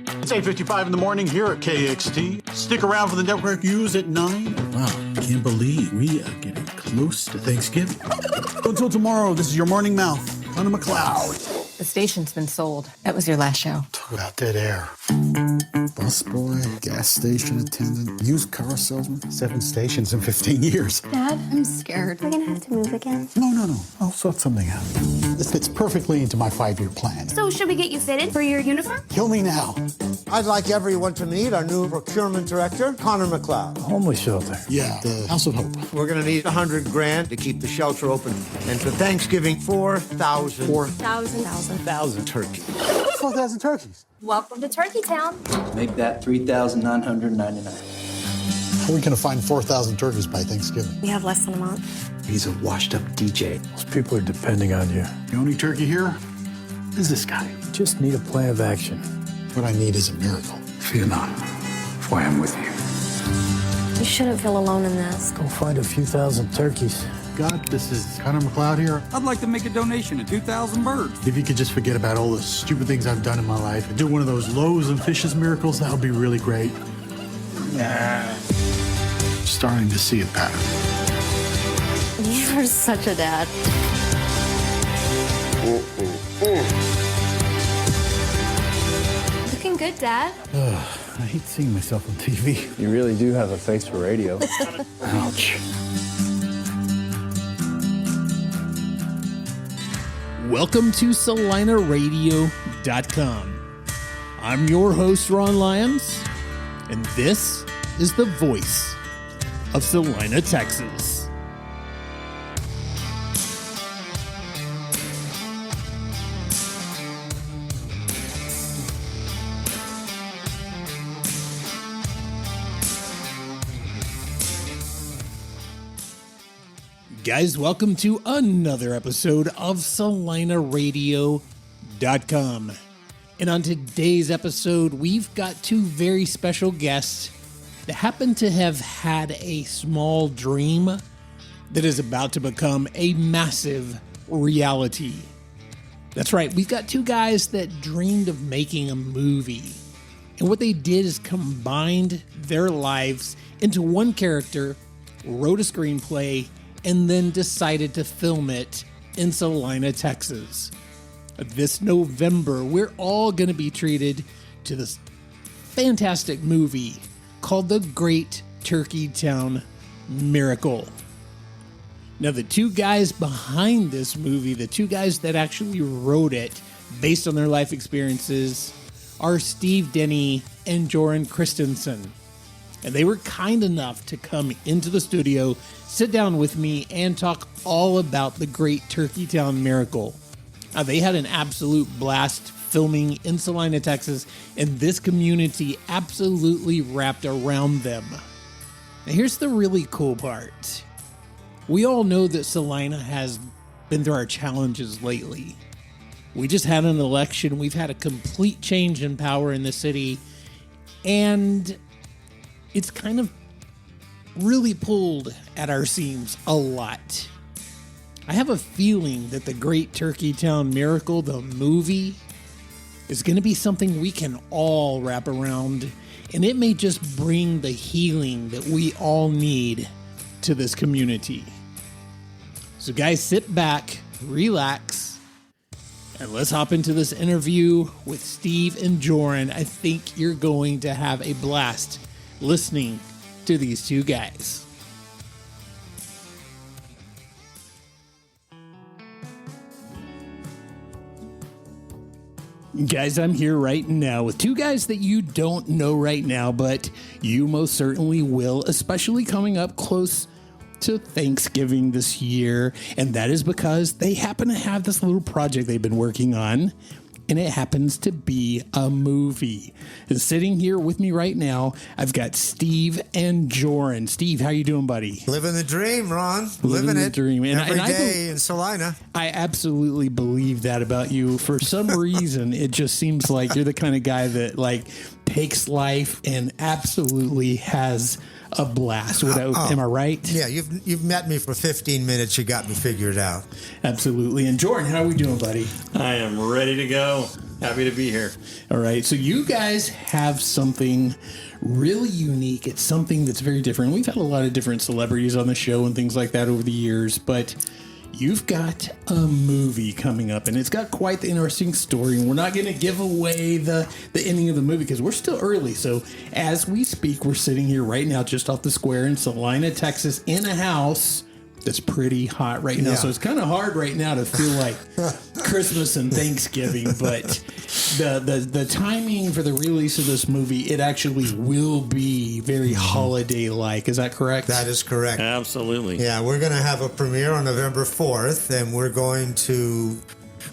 It's 8:55 in the morning here at KXT. Stick around for the network news at 9. Wow, can't believe we are getting close to Thanksgiving. Until tomorrow, this is your morning mouth, Connor McLeod. The station's been sold. That was your last show. Talk about dead air. Busboy, gas station attendant, used car salesman. 7 stations in 15 years. Dad, I'm scared. We're gonna have to move again. No. I'll sort something out. This fits perfectly into my 5-year plan. So should we get you fitted for your uniform? Kill me now. I'd like everyone to meet our new procurement director, Connor McLeod. Homeless shelter. Yeah, the House of Hope. We're gonna need $100,000 to keep the shelter open. And for Thanksgiving, 4,000 turkeys. 4,000 turkeys. Welcome to Turkey Town. Make that $3,999. How are we going to find 4,000 turkeys by Thanksgiving? We have less than a month. He's a washed-up DJ. Those people are depending on you. The only turkey here is this guy. You just need a plan of action. What I need is a miracle. Fear not, for I am with you. You shouldn't feel alone in this. Go find a few thousand turkeys. God, this is Connor McLeod here. I'd like to make a donation of 2,000 birds. If you could just forget about all the stupid things I've done in my life and do one of those loaves and fishes miracles, that would be really great. Nah. Starting to see a pattern. You are such a dad. Looking good, Dad. I hate seeing myself on TV. You really do have a face for radio. Ouch. Welcome to CelinaRadio.com. I'm your host, Ron Lyons, and this is the voice of Celina, Texas. Guys, welcome to another episode of CelinaRadio.com. And on today's episode, we've got 2 very special guests that happen to have had a small dream that is about to become a massive reality. That's right, we've got 2 guys that dreamed of making a movie. And what they did is combined their lives into one character, wrote a screenplay, and then decided to film it in Celina, Texas. This November, we're all going to be treated to this fantastic movie called The Great Turkey Town Miracle. Now, the 2 guys behind this movie, the 2 guys that actually wrote it based on their life experiences, are Dini and Joren Christensen. And they were kind enough to come into the studio, sit down with me, and talk all about the Great Turkey Town Miracle. They had an absolute blast filming in Celina, Texas, and this community absolutely wrapped around them. Now, here's the really cool part. We all know that Celina has been through our challenges lately. We just had an election. We've had a complete change in power in the city, and it's kind of really pulled at our seams a lot. I have a feeling that the Great Turkey Town Miracle, the movie, is going to be something we can all wrap around, and it may just bring the healing that we all need to this community. So guys, sit back, relax, and let's hop into this interview with Steve and Joren. I think you're going to have a blast listening to these 2 guys. Guys, I'm here right now with 2 guys that you don't know right now, but you most certainly will, especially coming up close to Thanksgiving this year. And that is because they happen to have this little project they've been working on, and it happens to be a movie. And sitting here with me right now, I've got Steve and Joren. Steve, how you doing, buddy? Living the dream, Ron. Living the it. dream. And every day in Celina. I absolutely believe that about you. For some reason, it just seems like you're the kind of guy that takes life and absolutely has a blast. Am I right? Yeah, you've met me for 15 minutes. You got me figured out. Absolutely. And Joren, how are we doing, buddy? I am ready to go. Happy to be here. All right. So you guys have something really unique. It's something that's very different. We've had a lot of different celebrities on the show and things like that over the years, but you've got a movie coming up, and it's got quite the interesting story. And we're not going to give away the ending of the movie because we're still early. So as we speak, we're sitting here right now just off the square in Celina, Texas, in a house that's pretty hot right now. Yeah. So it's kind of hard right now to feel like Christmas and Thanksgiving, but the timing for the release of this movie, it actually will be very holiday-like. Is that correct? That is correct. Absolutely. Yeah, we're going to have a premiere on November 4th, and we're going to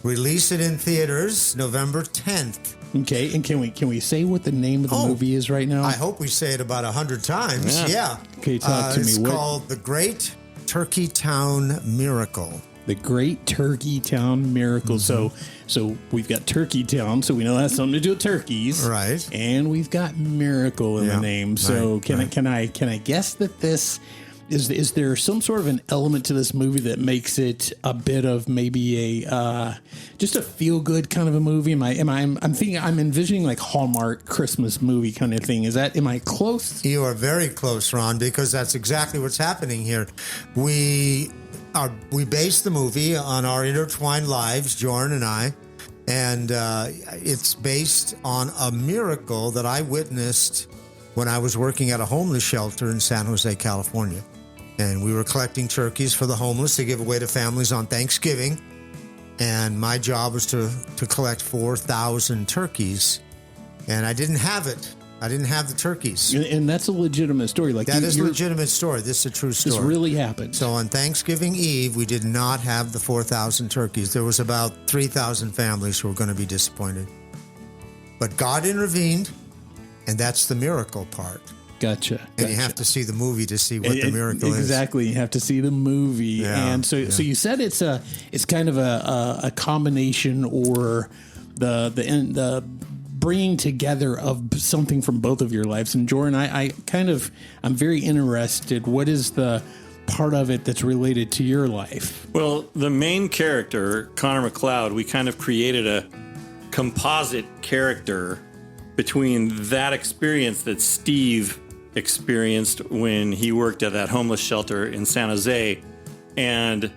release it in theaters November 10th. Okay, and can we say what the name of the movie is right now? I hope we say it about 100 times. Yeah. Okay, talk to me. It's called The Great Turkey Town Miracle. The Great Turkey Town Miracle. Mm-hmm. So we've got Turkey Town, so we know that's something to do with turkeys, right? And we've got Miracle in the name. So can I guess that this is there some sort of an element to this movie that makes it a bit of maybe a just a feel good kind of a movie? I'm envisioning like Hallmark Christmas movie kind of thing. Am I close? You are very close, Ron, because that's exactly what's happening here. We based the movie on our intertwined lives, Joren and I, and it's based on a miracle that I witnessed when I was working at a homeless shelter in San Jose, California. And we were collecting turkeys for the homeless to give away to families on Thanksgiving. And my job was to collect 4,000 turkeys. And I didn't have it. I didn't have the turkeys. And that's a legitimate story. That is a legitimate story. This is a true story. This really happened. So on Thanksgiving Eve, we did not have the 4,000 turkeys. There was about 3,000 families who were going to be disappointed. But God intervened, and that's the miracle part. Gotcha. And you have to see the movie to see what the miracle is. Exactly. You have to see the movie. Yeah, and so you said it's kind of a combination or the bringing together of something from both of your lives. And Joren, I'm very interested. What is the part of it that's related to your life? Well, the main character, Connor McLeod, we kind of created a composite character between that experience that Steve experienced when he worked at that homeless shelter in San Jose and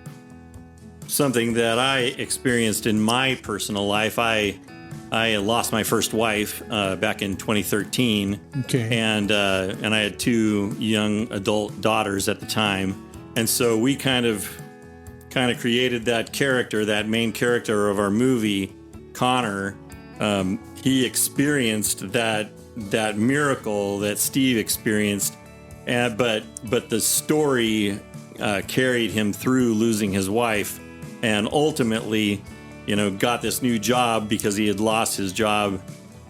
something that I experienced in my personal life. I lost my first wife back in 2013. Okay. And I had two young adult daughters at the time. And so we kind of created that character, that main character of our movie, Connor. He experienced that miracle that Steve experienced, but the story carried him through losing his wife, and ultimately, got this new job because he had lost his job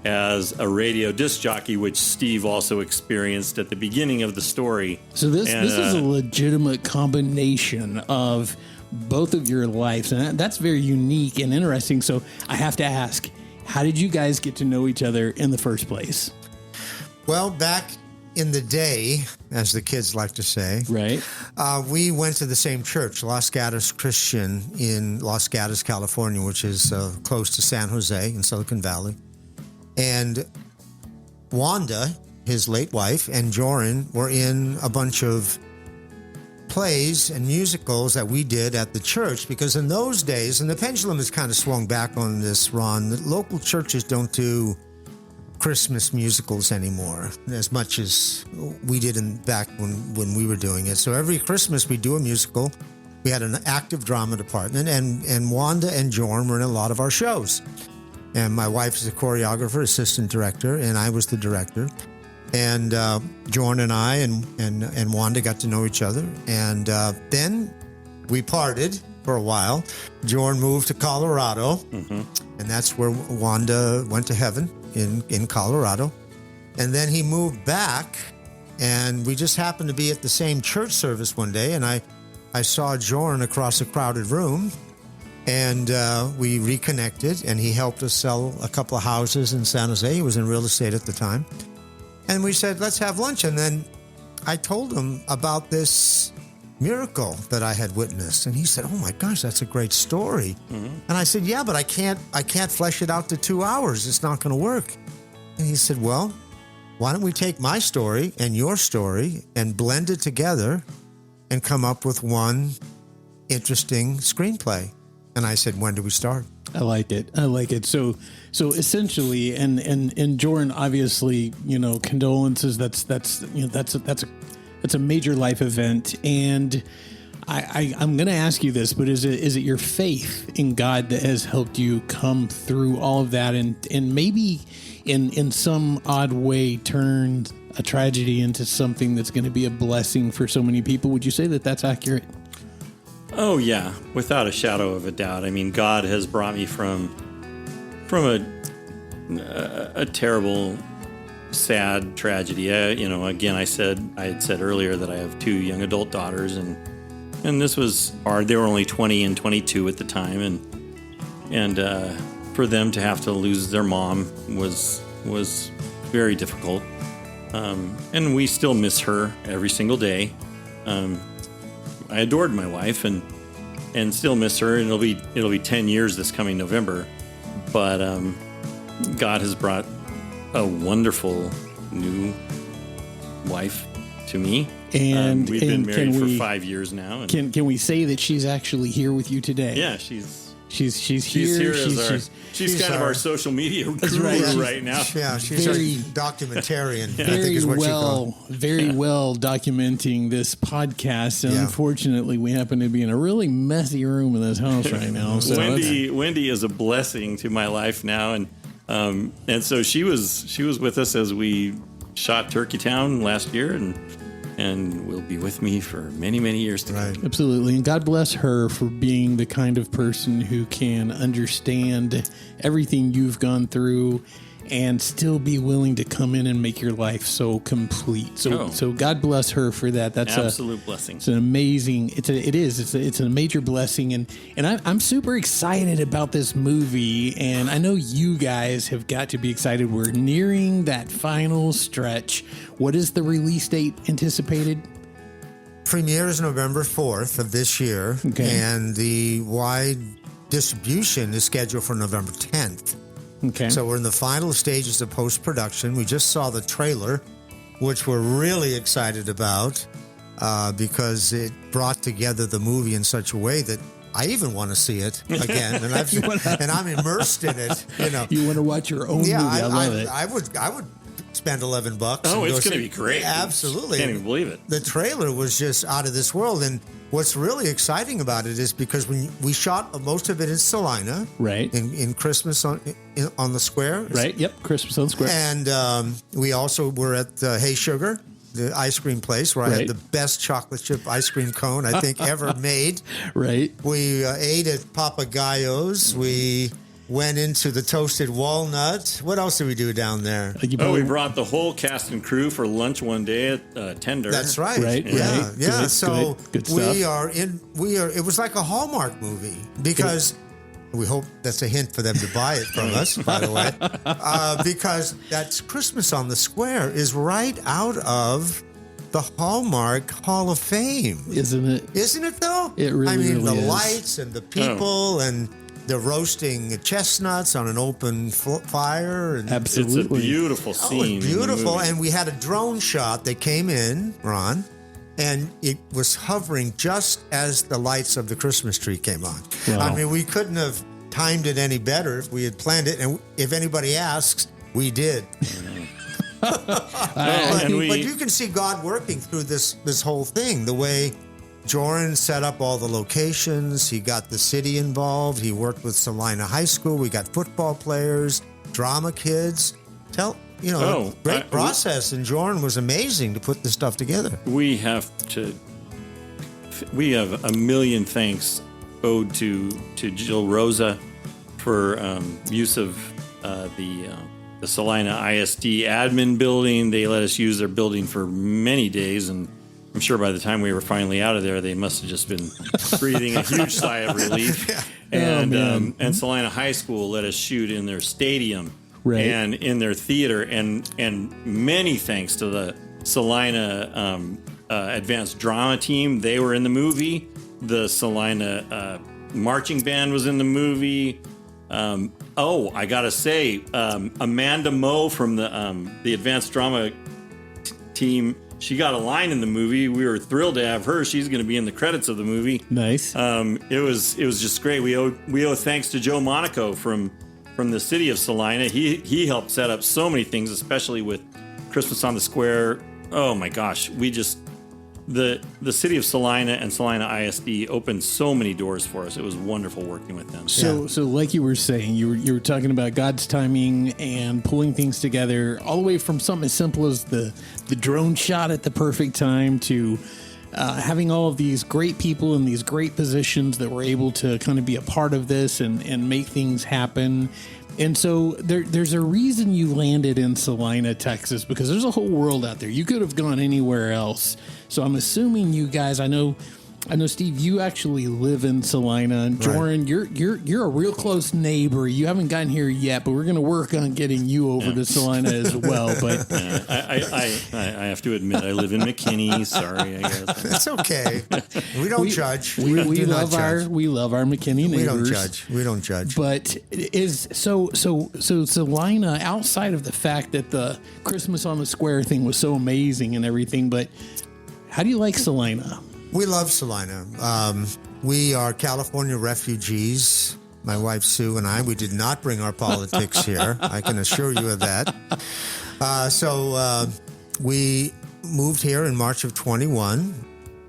as a radio disc jockey, which Steve also experienced at the beginning of the story. So this is a legitimate combination of both of your lives, and that's very unique and interesting. So I have to ask, how did you guys get to know each other in the first place? Well, back in the day, as the kids like to say, right? We went to the same church, Los Gatos Christian in Los Gatos, California, which is close to San Jose in Silicon Valley. And Wanda, his late wife, and Joren were in a bunch of plays and musicals that we did at the church, because in those days, and the pendulum has kind of swung back on this, Ron, the local churches don't do Christmas musicals anymore as much as we did back when we were doing it. So every Christmas we do a musical. We had an active drama department, and Wanda and Joren were in a lot of our shows. And my wife is a choreographer, assistant director, and I was the director. And Joren and I and Wanda got to know each other. And then we parted for a while. Joren moved to Colorado, and that's where Wanda went to heaven in Colorado. And then he moved back, and we just happened to be at the same church service one day, and I saw Joren across a crowded room, and we reconnected, and he helped us sell a couple of houses in San Jose. He was in real estate at the time. And we said, let's have lunch. And then I told him about this miracle that I had witnessed. And he said, oh my gosh, that's a great story. And I said, yeah, but I can't flesh it out to 2 hours. It's not going to work. And he said, well, why don't we take my story and your story and blend it together and come up with one interesting screenplay? And I said, when do we start? I like it. I like it. So essentially, and Joren, obviously, you know, condolences. That's a major life event. And I'm going to ask you this, but is it your faith in God that has helped you come through all of that, and maybe in some odd way turn a tragedy into something that's going to be a blessing for so many people? Would you say that that's accurate? Oh yeah, without a shadow of a doubt. I mean, God has brought me from a terrible, sad tragedy. You know, again, I had said earlier that I have 2 young adult daughters, and this was hard. They were only 20 and 22 at the time, and for them to have to lose their mom was very difficult. And we still miss her every single day. I adored my wife and still miss her, and it'll be 10 years this coming November. But God has brought a wonderful new wife to me, and we've been married for 5 years now. And can we say that she's actually here with you today? Yeah, she's here. She's kind of our social media guru right now. Yeah, she's very, a documentarian. I think is what you call. Very well documenting this podcast. And unfortunately, we happen to be in a really messy room in this house right now. So Wendy is a blessing to my life now, and so she was with us as we shot Turkey Town last year, and will be with me for many, many years to come. Absolutely. And God bless her for being the kind of person who can understand everything you've gone through and still be willing to come in and make your life so complete. So God bless her for that. That's absolute blessing. It's an amazing. It's a major blessing, and I'm super excited about this movie. And I know you guys have got to be excited. We're nearing that final stretch. What is the release date anticipated? Premiere is November 4th of this year, and the wide distribution is scheduled for November 10th. Okay. So we're in the final stages of post-production. We just saw the trailer, which we're really excited about because it brought together the movie in such a way that I even want to see it again, and I'm immersed in it. You know, you want to watch your own movie. I love it. I would spend $11. Oh, it's going to be great! Absolutely, can't even believe it. The trailer was just out of this world, and what's really exciting about it is because when we shot most of it in Celina, right, in Christmas on the square, right? Yep, Christmas on the square, and we also were at Hey Sugar, the ice cream place where I had the best chocolate chip ice cream cone I think ever made. Right. We ate at Papagayo's. We went into the Toasted Walnut. What else did we do down there? We brought the whole cast and crew for lunch one day at Tender. That's right. Right. Yeah. Right. Yeah. Good, so good stuff. it was like a Hallmark movie because we hope that's a hint for them to buy it from us, by the way, because that's Christmas on the Square is right out of the Hallmark Hall of Fame. Isn't it? Isn't it though? It really, really the is. lights and the people and the roasting chestnuts on an open fire. And absolutely. It's a beautiful scene. It's beautiful. And we had a drone shot that came in, Ron, and it was hovering just as the lights of the Christmas tree came on. Wow. I mean, we couldn't have timed it any better if we had planned it. And if anybody asks, we did. But you can see God working through this whole thing, the way Joren set up all the locations. He got the city involved. He worked with Celina High School. We got football players, drama kids. Great process. And Joren was amazing to put this stuff together. We have a million thanks owed to Jill Rosa for use of the Celina ISD admin building. They let us use their building for many days, and I'm sure by the time we were finally out of there, they must have just been breathing a huge sigh of relief. And Celina High School let us shoot in their stadium and in their theater, and many thanks to the Celina advanced drama team. They were in the movie. The Celina marching band was in the movie. I gotta say, Amanda Moe from the advanced drama team. She got a line in the movie. We were thrilled to have her. She's going to be in the credits of the movie. Nice. It was just great. We owe thanks to Joe Monaco from the city of Celina. He helped set up so many things, especially with Christmas on the Square. Oh my gosh, the city of Celina and Celina ISD opened so many doors for us. It was wonderful working with them. So like you were saying, you were talking about God's timing and pulling things together, all the way from something as simple as the drone shot at the perfect time to having all of these great people in these great positions that were able to kind of be a part of this and make things happen. And so there's a reason you landed in Celina, Texas, because there's a whole world out there. You could have gone anywhere else. So I'm assuming you guys, I know, Steve, you actually live in Celina, and Joren, you're a real close neighbor. You haven't gotten here yet, but we're going to work on getting you over to Celina as well. But I have to admit, I live in McKinney. Sorry, I guess That's okay. We don't judge. We love our McKinney neighbors. We don't judge. But so Celina, outside of the fact that the Christmas on the Square thing was so amazing and everything, but how do you like Celina? We love Celina. We are California refugees. My wife Sue and I, we did not bring our politics here. I can assure you of that. So we moved here in March of 21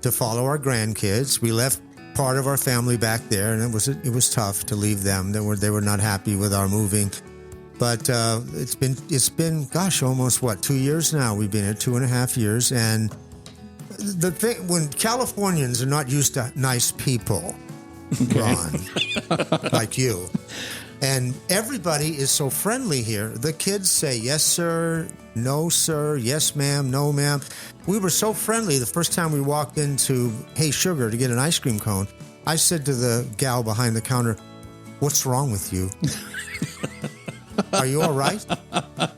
to follow our grandkids. We left part of our family back there, and it was tough to leave them. They were not happy with our moving. But it's been almost 2 years now. We've been here 2.5 years, and the thing, when Californians are not used to nice people, Ron, like you, and everybody is so friendly here. The kids say, yes, sir, no, sir, yes, ma'am, no, ma'am. We were so friendly the first time we walked into Hey Sugar to get an ice cream cone. I said to the gal behind the counter, what's wrong with you? Are you all right?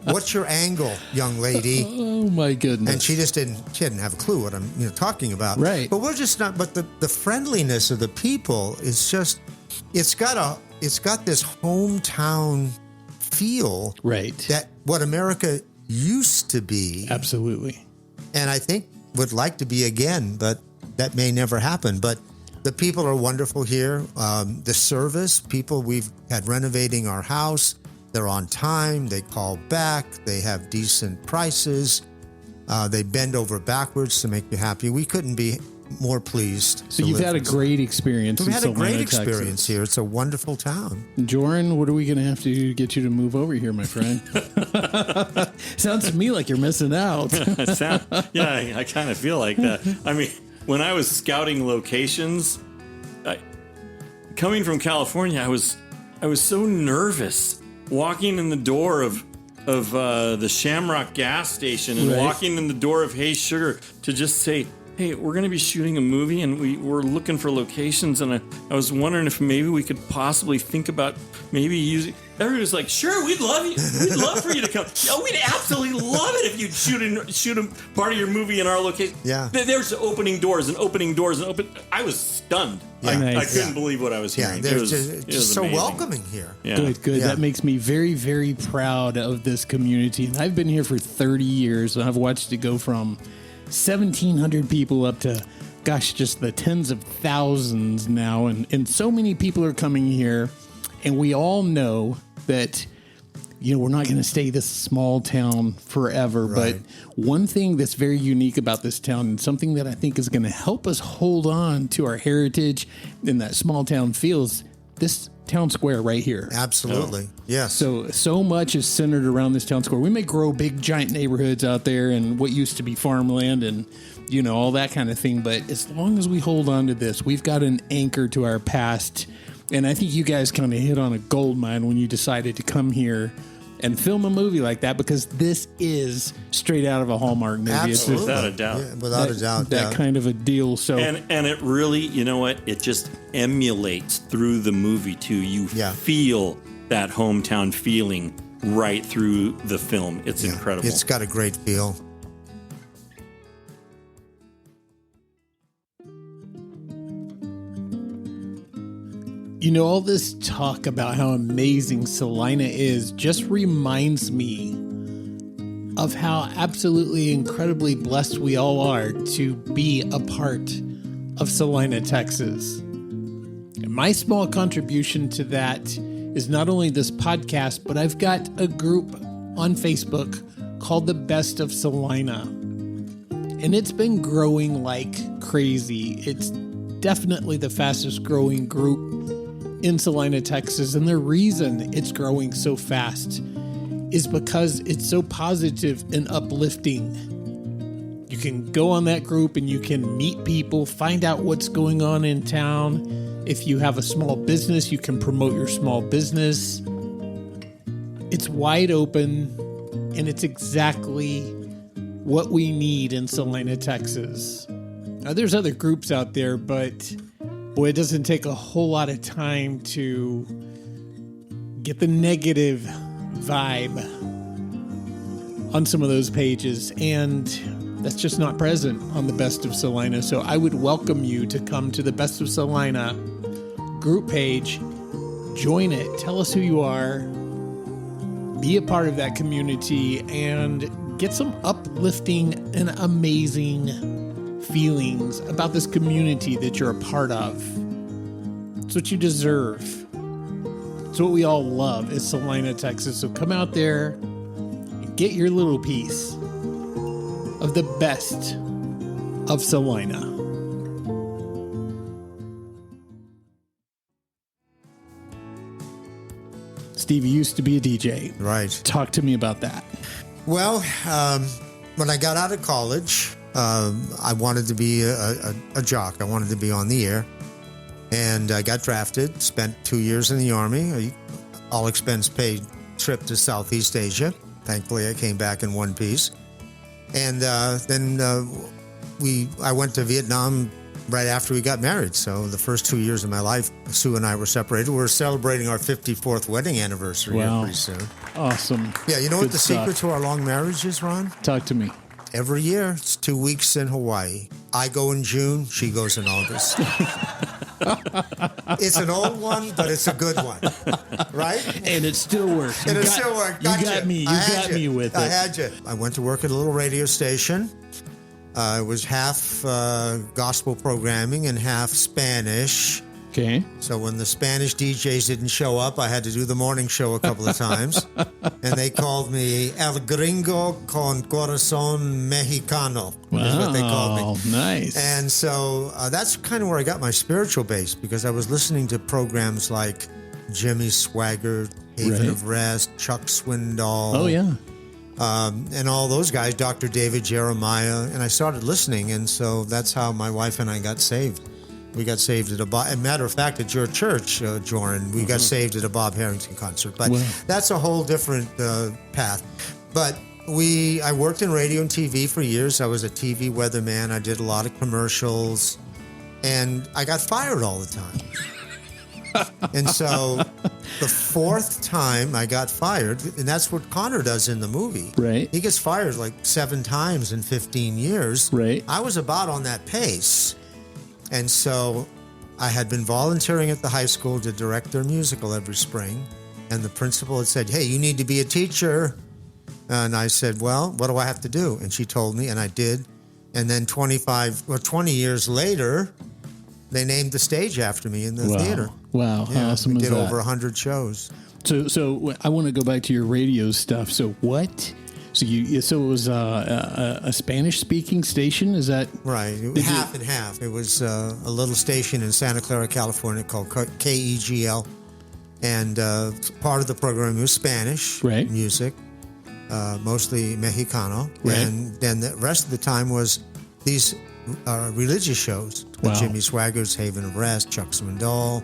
What's your angle, young lady? Oh my goodness! And she didn't have a clue what I'm talking about. Right. But we're just not. But the friendliness of the people is just. It's got this hometown feel. Right. That what America used to be. Absolutely. And I think would like to be again, but that may never happen. But the people are wonderful here. The service, people we've had renovating our house. They're on time. They call back. They have decent prices. They bend over backwards to make you happy. We couldn't be more pleased. So you've had a great experience. We've had a great experience Texas. here. It's a wonderful town. Joren, what are we going to have to get you to move over here, my friend? Sounds to me like you're missing out. I kind of feel like that. I mean, when I was scouting locations, coming from California, I was so nervous walking in the door of the Shamrock gas station and walking in the door of Hey Sugar to just say, hey, we're going to be shooting a movie and we're looking for locations, and I was wondering if maybe we could possibly think about maybe using. Everybody was like, sure, we'd love you. We'd love for you to come. Oh, we'd absolutely love it if you'd shoot a part of your movie in our location. Yeah. There's opening doors and opening doors and open. I was stunned. Yeah. I couldn't believe what I was hearing. They're It was just so amazing. welcoming here. Yeah. Good. Yeah. That makes me very, very proud of this community. And I've been here for 30 years, and I've watched it go from 1,700 people up to, just the tens of thousands now. And so many people are coming here, and we all know that, we're not going to stay this small town forever. Right. But one thing that's very unique about this town, and something that I think is going to help us hold on to our heritage and that small town feels, this town square right here. Absolutely. Yes. So much is centered around this town square. We may grow big, giant neighborhoods out there and what used to be farmland and, all that kind of thing. But as long as we hold on to this, we've got an anchor to our past. And I think you guys kind of hit on a gold mine when you decided to come here and film a movie like that, because this is straight out of a Hallmark movie. Absolutely. It's Without a doubt. Yeah, without a doubt. that kind of a deal. So And it really, you know what? It just emulates through the movie too. You feel that hometown feeling right through the film. It's incredible. It's got a great feel. You know, all this talk about how amazing Celina is just reminds me of how absolutely incredibly blessed we all are to be a part of Celina, Texas. And my small contribution to that is not only this podcast, but I've got a group on Facebook called The Best of Celina. And it's been growing like crazy. It's definitely the fastest growing group in Celina, Texas. And the reason it's growing so fast is because it's so positive and uplifting. You can go on that group and you can meet people, find out what's going on in town. If you have a small business, you can promote your small business. It's wide open, and it's exactly what we need in Celina, Texas. Now, there's other groups out there, but boy, it doesn't take a whole lot of time to get the negative vibe on some of those pages, and that's just not present on the Best of Celina. So I would welcome you to come to the Best of Celina group page, join it, tell us who you are, be a part of that community, and get some uplifting and amazing feelings about this community that you're a part of. It's what you deserve. It's what we all love is Celina, Texas. So come out there and get your little piece of the best of Celina. Steve, you used to be a DJ. Right. Talk to me about that. Well, when I got out of college, I wanted to be a jock. I wanted to be on the air. And I got drafted, spent 2 years in the Army, all expense paid trip to Southeast Asia. Thankfully, I came back in one piece. And then I went to Vietnam right after we got married. So the first 2 years of my life, Sue and I were separated. We're celebrating our 54th wedding anniversary here pretty soon. Awesome. Yeah, you know what the secret to our long marriage is, Ron? Talk to me. Every year, it's 2 weeks in Hawaii. I go in June, she goes in August. It's an old one, but it's a good one, right? And it still works. And it still works. You got me. You got me with it. I had you. I went to work at a little radio station. It was half gospel programming and half Spanish. Okay. So when the Spanish DJs didn't show up, I had to do the morning show a couple of times. And they called me El Gringo con Corazón Mexicano. Wow, is what they called me. Nice. And so that's kind of where I got my spiritual base, because I was listening to programs like Jimmy Swaggart, Haven of Rest, Chuck Swindoll. Oh, yeah. And all those guys, Dr. David Jeremiah. And I started listening, and so that's how my wife and I got saved. We got saved at a matter of fact, at your church, Joren, we got saved at a Bob Harrington concert. But that's a whole different path. But I worked in radio and TV for years. I was a TV weatherman. I did a lot of commercials. And I got fired all the time. And so the fourth time I got fired, and that's what Connor does in the movie. Right. He gets fired like 7 times in 15 years. Right. I was about on that pace. And so I had been volunteering at the high school to direct their musical every spring. And the principal had said, hey, you need to be a teacher. And I said, well, what do I have to do? And she told me, and I did. And then 20 years later, they named the stage after me in the theater. Wow. How awesome we is did that? over 100 shows. So I want to go back to your radio stuff. So what? So it was a Spanish-speaking station? Is that right? Half and half. It was a little station in Santa Clara, California called KEGL, and part of the program was Spanish music, mostly Mexicano, and then the rest of the time was these religious shows. Jimmy Swaggart's Haven of Rest, Chuck Swindoll.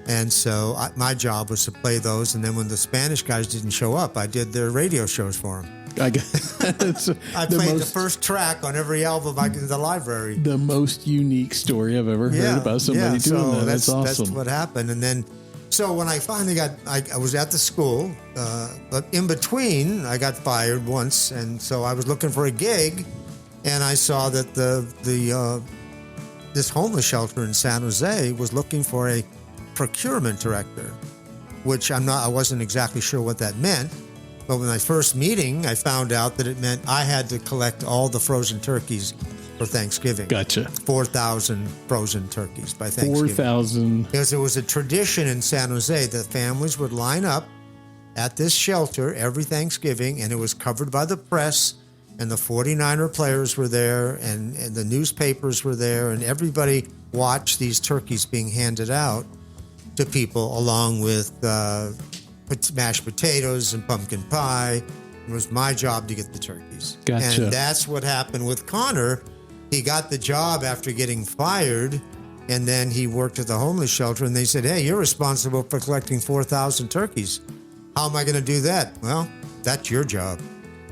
And so my job was to play those, and then when the Spanish guys didn't show up, I did their radio shows for them. I played the first track on every album in the library. The most unique story I've ever heard about somebody doing that. That's awesome. That's what happened. And then, so when I finally I was at the school, but in between, I got fired once, and so I was looking for a gig, and I saw that this homeless shelter in San Jose was looking for a procurement director, which I wasn't exactly sure what that meant. But when my first meeting, I found out that it meant I had to collect all the frozen turkeys for Thanksgiving. Gotcha. 4,000 frozen turkeys by Thanksgiving. 4,000. Because it was a tradition in San Jose that families would line up at this shelter every Thanksgiving, and it was covered by the press, and the 49er players were there, and the newspapers were there, and everybody watched these turkeys being handed out to people along with mashed potatoes and pumpkin pie. It was my job to get the turkeys. Gotcha. And that's what happened with Connor. He got the job after getting fired, and then he worked at the homeless shelter, and they said, hey, you're responsible for collecting 4,000 turkeys. How am I going to do that? Well, that's your job.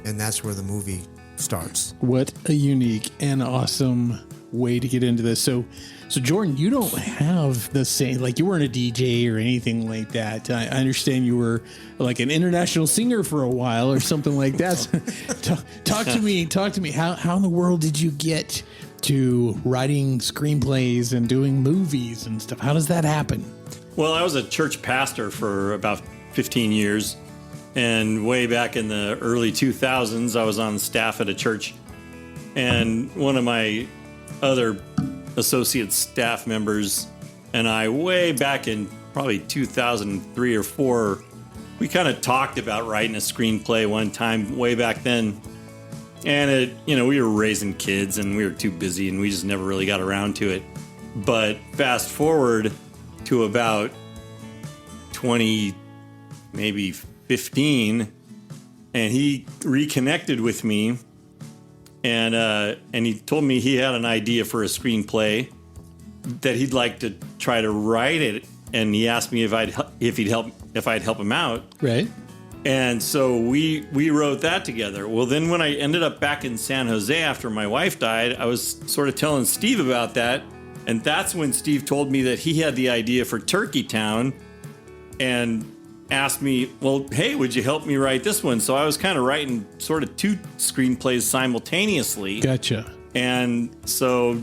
And that's where the movie starts. What a unique and awesome way to get into this. So Joren, you don't have the same, like you weren't a DJ or anything like that. I understand you were like an international singer for a while or something like that. Talk to me. How in the world did you get to writing screenplays and doing movies and stuff? How does that happen? Well, I was a church pastor for about 15 years. And way back in the early 2000s, I was on staff at a church. And one of my other associate staff members and I, way back in probably 2003 or 4, we kind of talked about writing a screenplay one time way back then. And we were raising kids and we were too busy and we just never really got around to it. But fast forward to about 20, maybe 15, and he reconnected with me. And he told me he had an idea for a screenplay that he'd like to try to write it, and he asked me if I'd help him out. Right. And so we wrote that together. Well, then when I ended up back in San Jose after my wife died, I was sort of telling Steve about that, and that's when Steve told me that he had the idea for Turkey Town, and asked me, well, hey, would you help me write this one? So I was kind of writing sort of 2 screenplays simultaneously. Gotcha. And so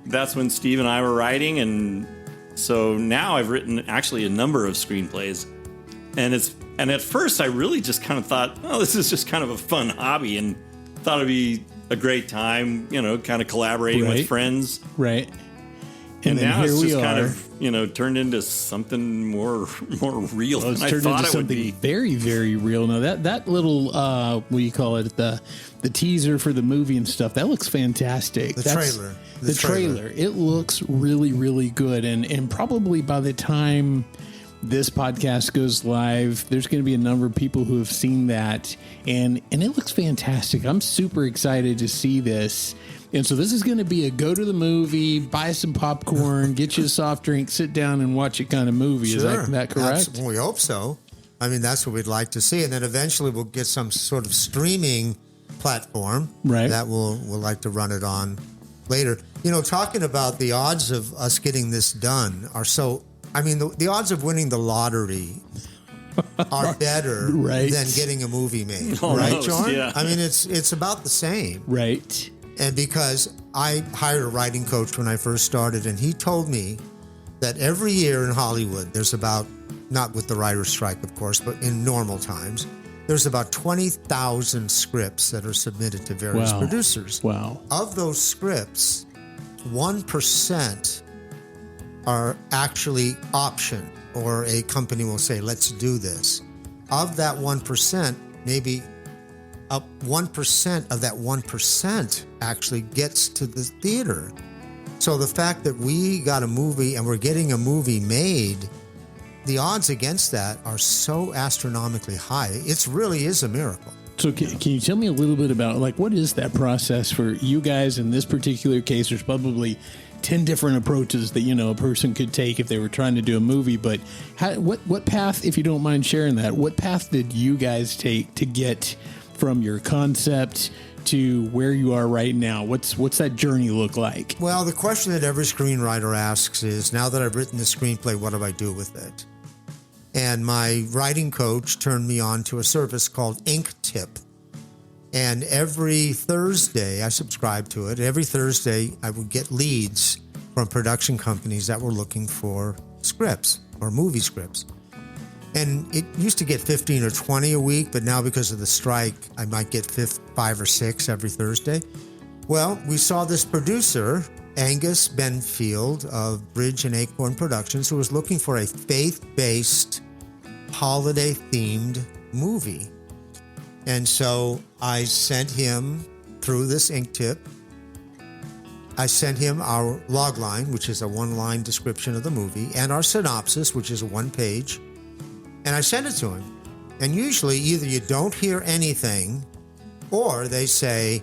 that's when Steve and I were writing. And so now I've written actually a number of screenplays. And at first I really just kind of thought, oh, this is just kind of a fun hobby, and thought it'd be a great time, kind of collaborating with friends. Right. And now it's just kind of, turned into something more real than I thought it would be. Very, very real. Now that little, what do you call it? The teaser for the movie and stuff, that looks fantastic. The trailer. It looks really, really good. And probably by the time this podcast goes live, there's going to be a number of people who have seen that. And it looks fantastic. I'm super excited to see this. And so this is going to be a go to the movie, buy some popcorn, get you a soft drink, sit down and watch it kind of movie. Sure. Is that correct? We hope so. I mean, that's what we'd like to see. And then eventually we'll get some sort of streaming platform that we'll like to run it on later. Talking about the odds of us getting this done are so, the odds of winning the lottery are better than getting a movie made. Right, Joren? Yeah. It's about the same. Right. And because I hired a writing coach when I first started, and he told me that every year in Hollywood, there's about, not with the writer's strike, of course, but in normal times, there's about 20,000 scripts that are submitted to various producers. Wow. Of those scripts, 1% are actually optioned, or a company will say, let's do this. Of that 1%, maybe 1% of that 1% actually gets to the theater. So the fact that we got a movie and we're getting a movie made, the odds against that are so astronomically high. It really is a miracle. So can you tell me a little bit about, what is that process for you guys in this particular case? There's probably 10 different approaches that, a person could take if they were trying to do a movie, but what path, if you don't mind sharing that, what path did you guys take to get from your concept to where you are right now? What's that journey look like? Well, the question that every screenwriter asks is, now that I've written the screenplay, what do I do with it? And my writing coach turned me on to a service called InkTip. And every Thursday, I subscribed to it. Every Thursday, I would get leads from production companies that were looking for scripts. or movie scripts. And it used to get 15 or 20 a week, but now because of the strike, I might get 5 or 6 every Thursday. Well, we saw this producer, Angus Benfield of Bridge and Acorn Productions, who was looking for a faith-based, holiday-themed movie. And so I sent him, through this ink tip, I sent him our log line, which is a one-line description of the movie, and our synopsis, which is a one-page, and I sent it to him. And usually either you don't hear anything, or they say,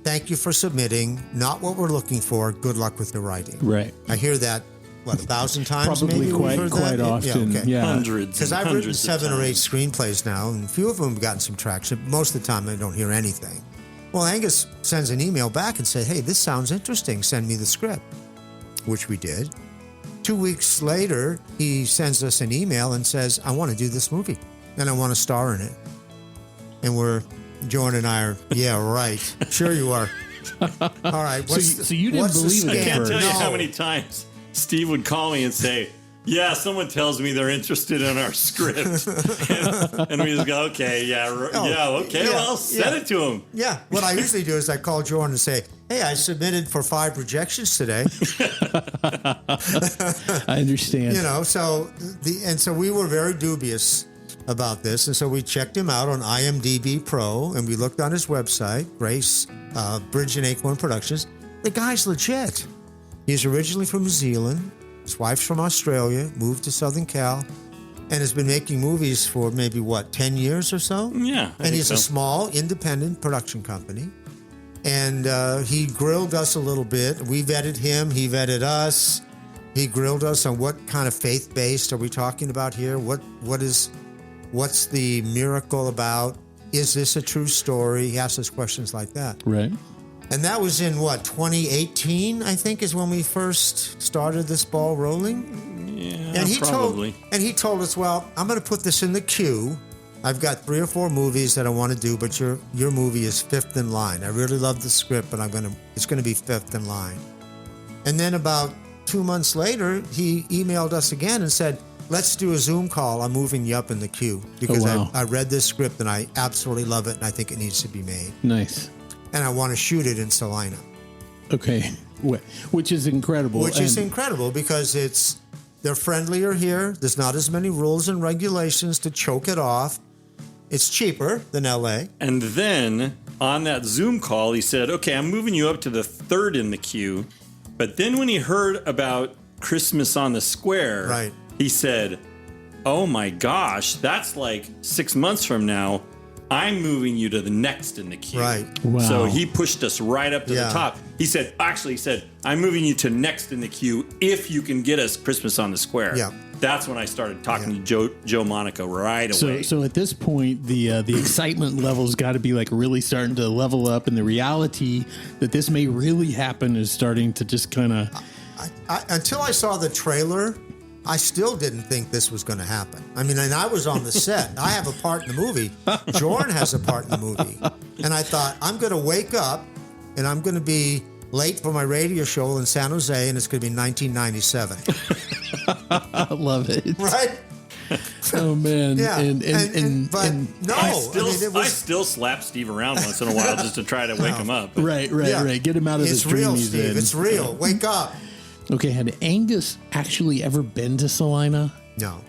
thank you for submitting, not what we're looking for, good luck with the writing. Right. I hear that, 1,000 times Probably maybe? quite We've heard that? often. Yeah, okay. Yeah. Hundreds. Because I've written 7 or 8 screenplays now, and a few of them have gotten some traction. Most of the time, I don't hear anything. Well, Angus sends an email back and said, hey, this sounds interesting. Send me the script, which we did. 2 weeks later, he sends us an email and says, I want to do this movie, and I want to star in it. And Joren and I are, yeah, right. Sure you are. All right. So you didn't believe it I at can't first. tell you how many times Steve would call me and say, yeah, someone tells me they're interested in our script. and we just go, okay, well, send it to them. Yeah. What I usually do is I call Joren and say, hey, I submitted for 5 rejections today. I understand. So we were very dubious about this. And so we checked him out on IMDb Pro, and we looked on his website, Grace, Bridge and Acorn Productions. The guy's legit. He's originally from New Zealand. His wife's from Australia, moved to Southern Cal, and has been making movies for maybe, 10 years or so? Yeah. And he's a small, independent production company. And he grilled us a little bit. We vetted him. He vetted us. He grilled us on what kind of faith-based are we talking about here? What's the miracle about? Is this a true story? He asked us questions like that. Right. And that was in 2018, I think, is when we first started this ball rolling. Yeah, and probably. He told us, well, I'm going to put this in the queue. I've got 3 or 4 movies that I want to do, but your movie is 5th in line. I really love the script, but it's going to be 5th in line. And then about 2 months later, he emailed us again and said, let's do a Zoom call. I'm moving you up in the queue because I read this script and I absolutely love it and I think it needs to be made. Nice. And I want to shoot it in Celina. Okay. Which is incredible. Which is incredible because they're friendlier here. There's not as many rules and regulations to choke it off. It's cheaper than LA. And then on that Zoom call, he said, okay, I'm moving you up to the 3rd in the queue. But then when he heard about Christmas on the Square, right, he said, oh my gosh, that's like 6 months from now. I'm moving you to the next in the queue. Right. Wow. So he pushed us right up to the top. He said, I'm moving you to next in the queue if you can get us Christmas on the Square. Yeah. That's when I started talking to Joe Monaco right away. So at this point, the excitement level's got to be like really starting to level up, and the reality that this may really happen is starting to just kind of. Until I saw the trailer, I still didn't think this was going to happen. I mean, and I was on the set. I have a part in the movie. Joren has a part in the movie. And I thought, I'm going to wake up and I'm going to be late for my radio show in San Jose, and it's going to be 1997. I love it. Right? Oh, man. Yeah. I still slap Steve around once in a while just to try to wake him up. Right. Get him out of this dream he's in. Steve. It's real. Wake up. Okay, had Angus actually ever been to Celina? No.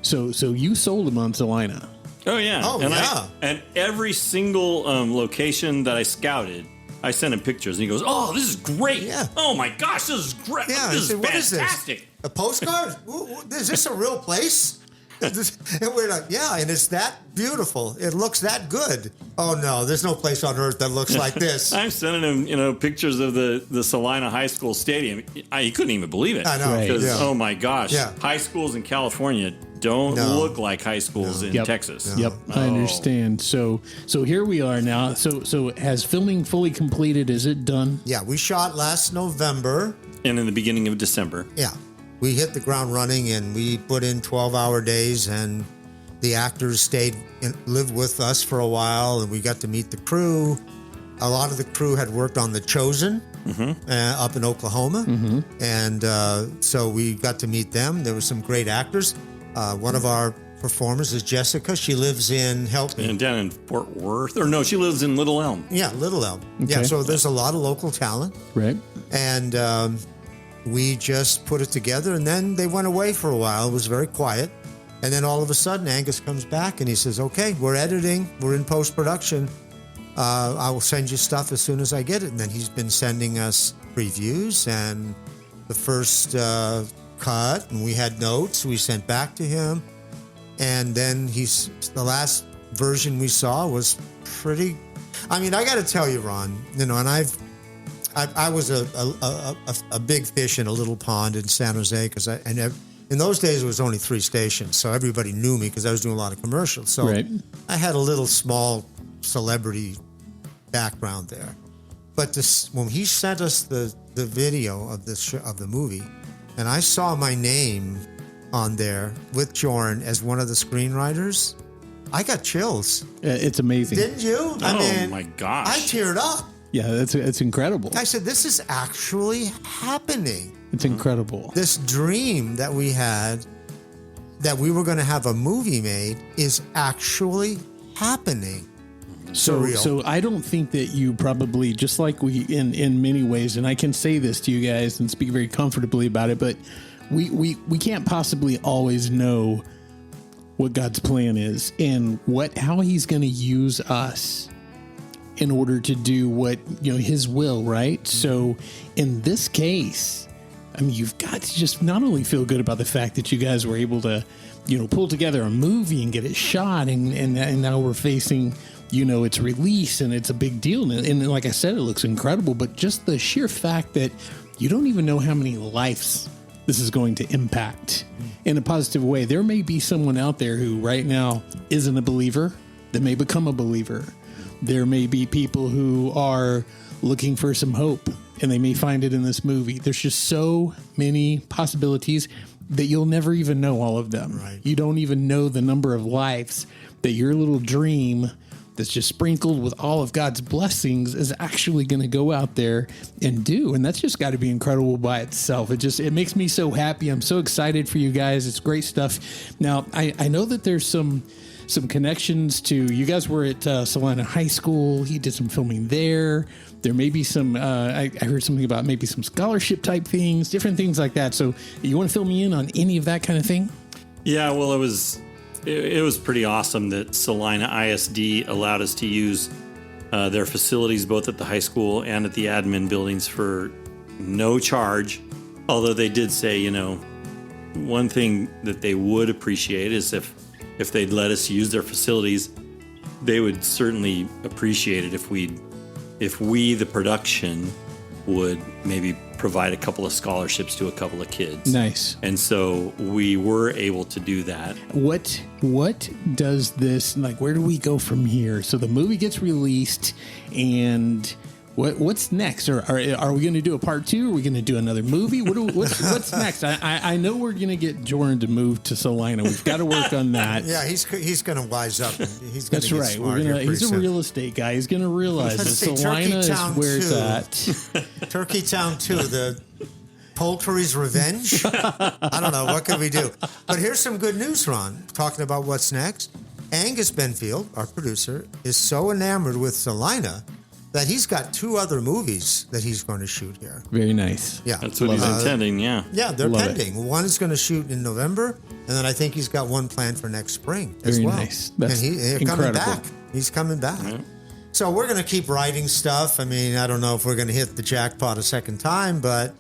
So you sold him on Celina. Oh, yeah. Oh, and and every single location that I scouted, I sent him pictures, and he goes, oh, this is great. Yeah. Oh, my gosh, this is great. Yeah, this is what fantastic. Is this? A postcard? Is this a real place? And we're like, yeah, and it's that beautiful. It looks that good. Oh, no, there's no place on earth that looks like this. I'm sending him, pictures of the Celina High School stadium. He couldn't even believe it. I know. Right. Because, oh, my gosh, high schools in California don't look like high schools in Texas. Yep, I understand. So here we are now. So has filming fully completed? Is it done? Yeah, we shot last November. And in the beginning of December. Yeah. We hit the ground running, and we put in 12-hour days, and the actors lived with us for a while, and we got to meet the crew. A lot of the crew had worked on The Chosen up in Oklahoma. And so we got to meet them. There were some great actors. One of our performers is Jessica. She lives in And down in Fort Worth. Or no, she lives in Little Elm. Yeah, Little Elm. Yeah, so there's a lot of local talent. Right. And we just put it together, and then they went away for a while. It was very quiet. And then all of a sudden, Angus comes back, and he says, okay, we're editing. We're in post-production. I will send you stuff as soon as I get it. And then he's been sending us previews and the first cut, and we had notes we sent back to him. And then the last version we saw was pretty. I mean, I got to tell you, Ron, and I was a big fish in a little pond in San Jose because in those days it was only 3 stations, so everybody knew me because I was doing a lot of commercials. So I had a little small celebrity background there. But when he sent us the video of the movie, and I saw my name on there with Joren as one of the screenwriters, I got chills. It's amazing. Didn't you? My gosh. I teared up. Yeah, it's incredible. I said, this is actually happening. It's incredible. This dream that we had, that we were going to have a movie made, is actually happening. So I don't think that you probably, just like we in many ways, and I can say this to you guys and speak very comfortably about it, but we can't possibly always know what God's plan is and how he's going to use us in order to do what, his will, right? So in this case, I mean, you've got to just not only feel good about the fact that you guys were able to, pull together a movie and get it shot, and now we're facing, its release, and it's a big deal. And like I said, it looks incredible, but just the sheer fact that you don't even know how many lives this is going to impact in a positive way. There may be someone out there who right now isn't a believer that may become a believer. There may be people who are looking for some hope, and they may find it in this movie. There's just so many possibilities that you'll never even know all of them. Right. You don't even know the number of lives that your little dream that's just sprinkled with all of God's blessings is actually going to go out there and do. And that's just got to be incredible by itself. It makes me so happy. I'm so excited for you guys. It's great stuff. Now, I know that there's some connections to, you guys were at Celina High School. He did some filming there. There may be some, I heard something about maybe some scholarship type things, different things like that. So you want to fill me in on any of that kind of thing? Yeah, well, it was pretty awesome that Celina ISD allowed us to use their facilities both at the high school and at the admin buildings for no charge. Although they did say, one thing that they would appreciate is if they'd let us use their facilities, they would certainly appreciate it if we, the production, would maybe provide a couple of scholarships to a couple of kids. Nice. And so we were able to do that. What does this, where do we go from here? So the movie gets released, and what's next? Or are we going to do a part 2? Are we going to do another movie? What's next? I know we're going to get Joren to move to Celina. We've got to work on that. Yeah, he's going to wise up. He's going That's to get right. smart he's a real estate guy. He's going to realize that Celina is where it's at. Turkey Town 2, the poultry's revenge. I don't know. What can we do? But here's some good news, Ron. Talking about what's next. Angus Benfield, our producer, is so enamored with Celina that he's got 2 other movies that he's going to shoot here. Very nice. Yeah. That's what he's intending, yeah. Yeah, they're Love pending. One is going to shoot in November, and then I think he's got one planned for next spring as Very well. nice. That's they're coming back. He's coming back. Yeah. So we're going to keep writing stuff. I mean, I don't know if we're going to hit the jackpot a second time, but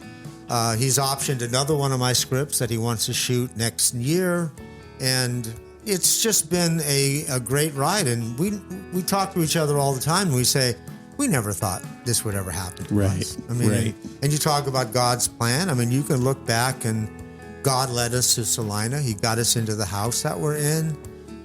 he's optioned another one of my scripts that he wants to shoot next year. And it's just been a great ride. And we talk to each other all the time. And we say, we never thought this would ever happen to us. I mean, right. And you talk about God's plan. I mean, you can look back and God led us to Celina. He got us into the house that we're in.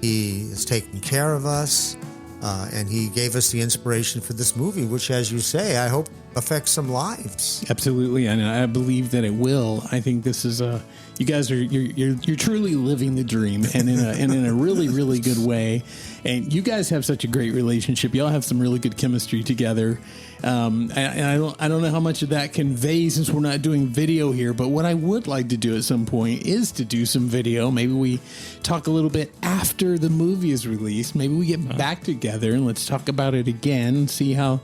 He is taking care of us. And he gave us the inspiration for this movie, which, as you say, I hope affect some lives. Absolutely, and I believe that it will. I think this is you guys are you're truly living the dream, and in a really, really good way. And you guys have such a great relationship. Y'all have some really good chemistry together. And I don't know how much of that conveys since we're not doing video here. But what I would like to do at some point is to do some video. Maybe we talk a little bit after the movie is released. Maybe we get back together and let's talk about it again. See how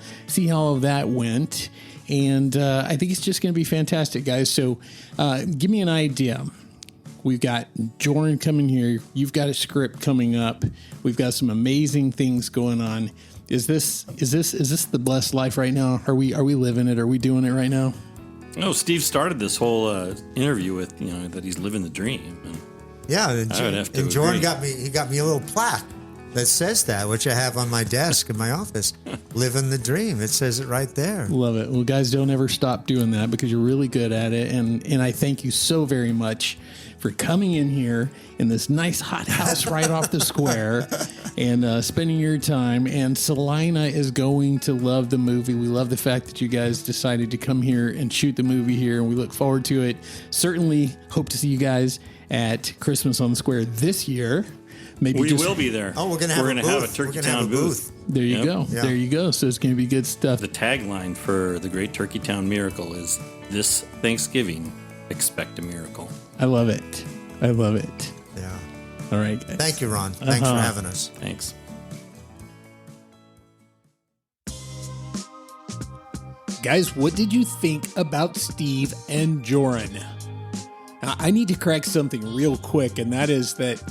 all of that went. And I think it's just going to be fantastic, guys. So give me an idea. We've got Joren coming here. You've got a script coming up. We've got some amazing things going on. Is this the blessed life right now? Are we living it? Are we doing it right now? No, Steve started this whole interview with that he's living the dream. And yeah, and Joren got me a little plaque that says that, which I have on my desk in my office. Living the dream. It says it right there. Love it. Well, guys, don't ever stop doing that because you're really good at it. And I thank you so very much for coming in here in this nice hot house right off the square and spending your time. And Celina is going to love the movie. We love the fact that you guys decided to come here and shoot the movie here, and we look forward to it. Certainly hope to see you guys at Christmas on the Square this year. Maybe we will be there. Oh, we're going to have a Turkey Town booth. There you go. Yeah. There you go. So it's going to be good stuff. The tagline for the Great Turkey Town Miracle is, "This Thanksgiving, expect a miracle." I love it. I love it. Yeah. All right, guys. Thank you, Ron. Thanks for having us. Thanks. Guys, what did you think about Steve and Joren? Now, I need to correct something real quick, and that is that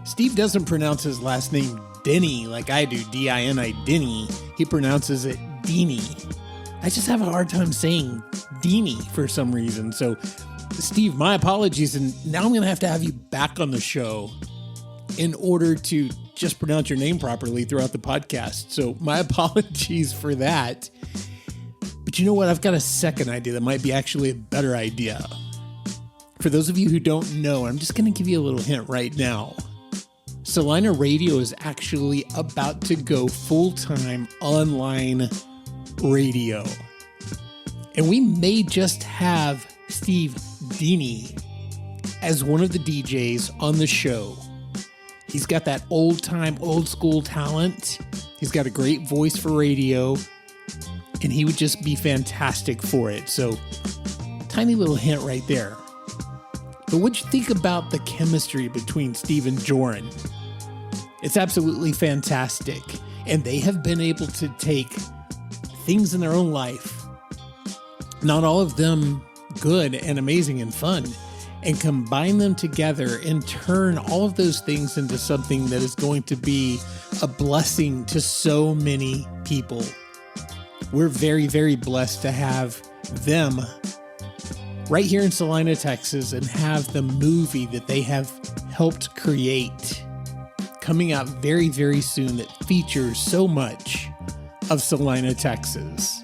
Steve doesn't pronounce his last name Dini like I do, D-I-N-I, Dini. He pronounces it Dini. I just have a hard time saying Dini for some reason. So, Steve, my apologies, and now I'm going to have you back on the show in order to just pronounce your name properly throughout the podcast. So, my apologies for that. But you know what? I've got a second idea that might be actually a better idea. For those of you who don't know, I'm just going to give you a little hint right now. Celina Radio is actually about to go full-time online radio. And we may just have Steve Dini as one of the DJs on the show. He's got that old-time, old-school talent. He's got a great voice for radio. And he would just be fantastic for it. So, tiny little hint right there. But what'd you think about the chemistry between Steve and Joren? It's absolutely fantastic. And they have been able to take things in their own life, not all of them good and amazing and fun, and combine them together and turn all of those things into something that is going to be a blessing to so many people. We're very, very blessed to have them right here in Celina, Texas, and have the movie that they have helped create coming out very, very soon that features so much of Celina, Texas.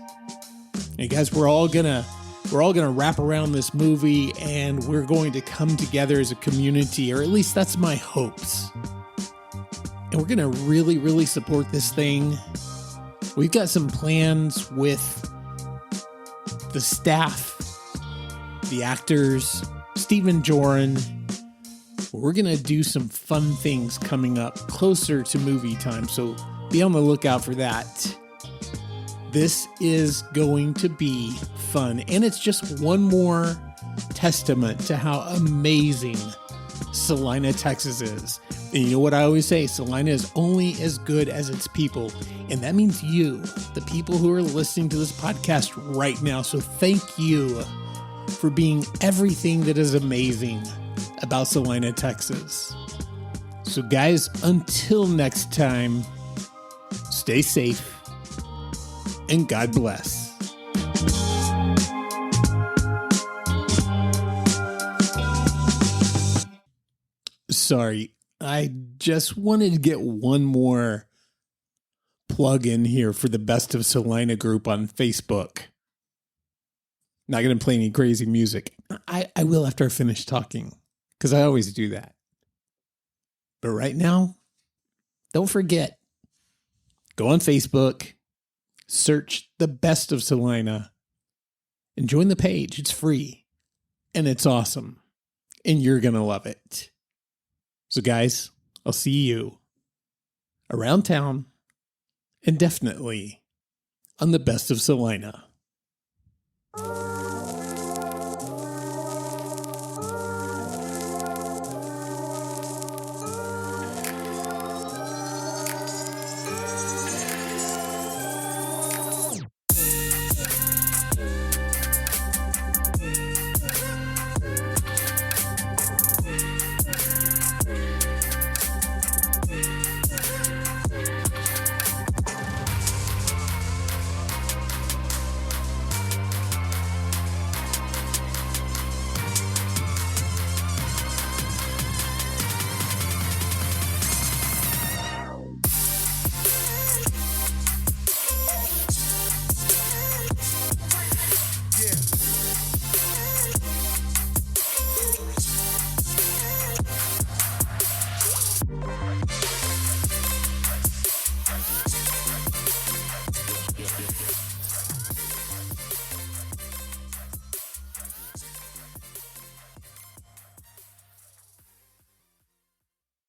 And guys, we're all gonna wrap around this movie, and we're going to come together as a community, or at least that's my hopes. And we're gonna really, really support this thing. We've got some plans with the staff, the actors, Steve and Joren. We're going to do some fun things coming up closer to movie time, so be on the lookout for that. This is going to be fun, and it's just one more testament to how amazing Celina, Texas is. And you know what I always say, Celina is only as good as its people. And that means you, the people who are listening to this podcast right now. So thank you for being everything that is amazing about Celina, Texas. So guys, until next time, stay safe and God bless. Sorry, I just wanted to get one more plug in here for the Best of Celina group on Facebook. Not going to play any crazy music. I will after I finish talking, because I always do that. But right now, don't forget, go on Facebook, search the Best of Celina, and join the page. It's free and it's awesome and you're going to love it. So guys, I'll see you around town and definitely on the best of Celina.